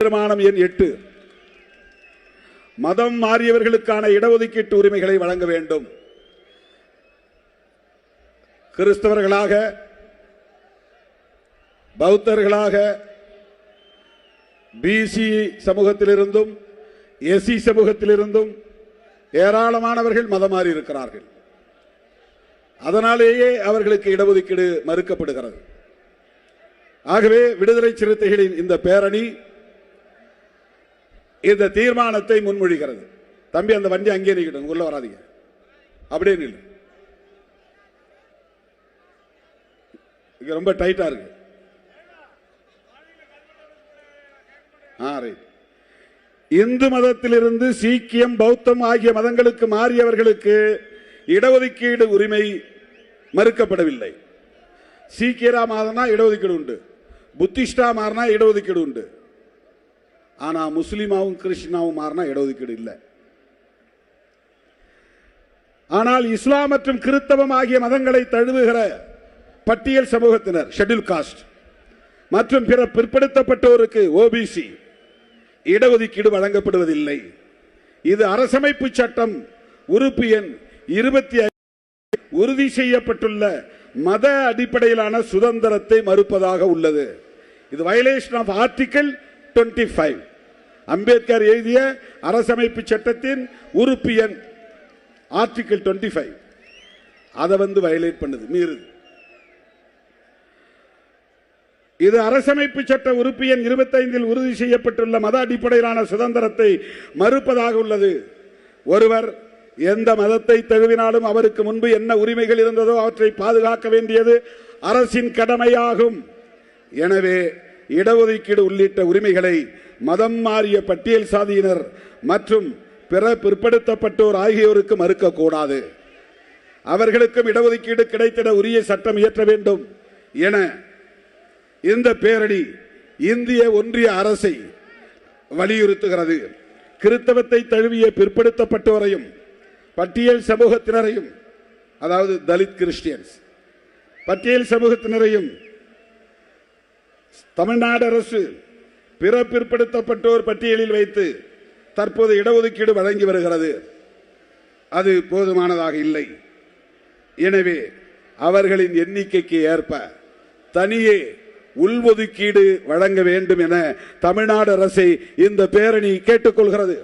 தீர்மானம் எண் 8 மதம் மாறியவர்களுக்கான இடஒதுக்கீட்டு உரிமைகளை வழங்க வேண்டும். கிறிஸ்தவர்களாக, பௌத்தர்களாக, பிசி சமூகத்திலிருந்தும் எஸ்சி சமூகத்திலிருந்தும் ஏராளமானவர்கள் மதம் மாறி இருக்கிறார்கள். அதனாலேயே அவர்களுக்கு இடஒதுக்கீடு மறுக்கப்படுகிறது. ஆகவே விடுதலை சிறுத்தைகளின் இந்த பேரணி இந்த தீர்மானத்தை முன்மொழிகிறது. தம்பி, அந்த வண்டி அங்கே நிற்கட்டும், உள்ள வராதீங்க, அப்படியே நில்லு. ரொம்ப டைட்டா இருக்கு. இந்து மதத்திலிருந்து சீக்கியம், பௌத்தம் ஆகிய மதங்களுக்கு மாறியவர்களுக்கு இடஒதுக்கீடு உரிமை மறுக்கப்படவில்லை. சீக்கியரா மாறினா இடஒதுக்கீடு உண்டு, புத்திஸ்டா மாறினா இடஒதுக்கீடு உண்டு. ஆனா முஸ்லிமாவும் கிறிஸ்டினாவும் மாறினா இடஒதுக்கீடு இல்லை. ஆனால் இஸ்லாம் மற்றும் கிறிஸ்தவம் ஆகிய மதங்களை தழுவுகிற பட்டியல் சமூகத்தினர், ஷெட்யூல் காஸ்ட் மற்றும் பிற பிற்படுத்தப்பட்டோருக்கு ஓபிசி இடஒதுக்கீடு வழங்கப்படுவதில்லை. இது அரசமைப்பு சட்டம் உறுப்பு எண் 25 உறுதி செய்யப்பட்டுள்ள மத அடிப்படையிலான சுதந்திரத்தை மறுப்பதாக உள்ளது. இது வயலேஷன் ஆஃப் ஆர்டிகல் 25, அம்பேத்கர் எழுதிய அரசமைப்பு சட்டத்தின் உறுப்பு எண் ஆர்டிகல் 25. அதை வயலேட் பண்ணுது, மீறுது. இது அரசமைப்பு சட்ட உறுப்பு எண் 25 உறுதி செய்யப்பட்டுள்ள மத அடிப்படையிலான சுதந்திரத்தை மறுப்பதாக உள்ளது. ஒருவர் எந்த மதத்தை தழுவினாலும் அவருக்கு முன்பு என்ன உரிமைகள் இருந்ததோ அவற்றை பாதுகாக்க வேண்டியது அரசின் கடமையாகும். எனவே இடஒதுக்கீடு உள்ளிட்ட உரிமைகளை மதம் மாறிய பட்டியல் சாதியினர் மற்றும் பிற பிற்படுத்தப்பட்டோர் ஆகியோருக்கு மறுக்கக்கூடாது. அவர்களுக்கும் இடஒதுக்கீடு கிடைத்திட உரிய சட்டம் இயற்ற வேண்டும் என இந்த பேரணி இந்திய ஒன்றிய அரசை வலியுறுத்துகிறது. கிறிஸ்தவத்தை தழுவிய பிற்படுத்தப்பட்டோரையும் பட்டியல் சமூகத்தினரையும், அதாவது தலித் கிறிஸ்டியன்ஸ், பட்டியல் சமூகத்தினரையும் தமிழ்நாடு அரசு பிற பிற்படுத்தப்பட்டோர் பட்டியலில் வைத்து தற்போது இடஒதுக்கீடு வழங்கி வருகிறது. அது போதுமானதாக இல்லை. எனவே அவர்களின் எண்ணிக்கைக்கு ஏற்ப தனியே உள்ஒதுக்கீடு வழங்க வேண்டும் என தமிழ்நாடு அரசை இந்த பேரணி கேட்டுக்கொள்கிறது.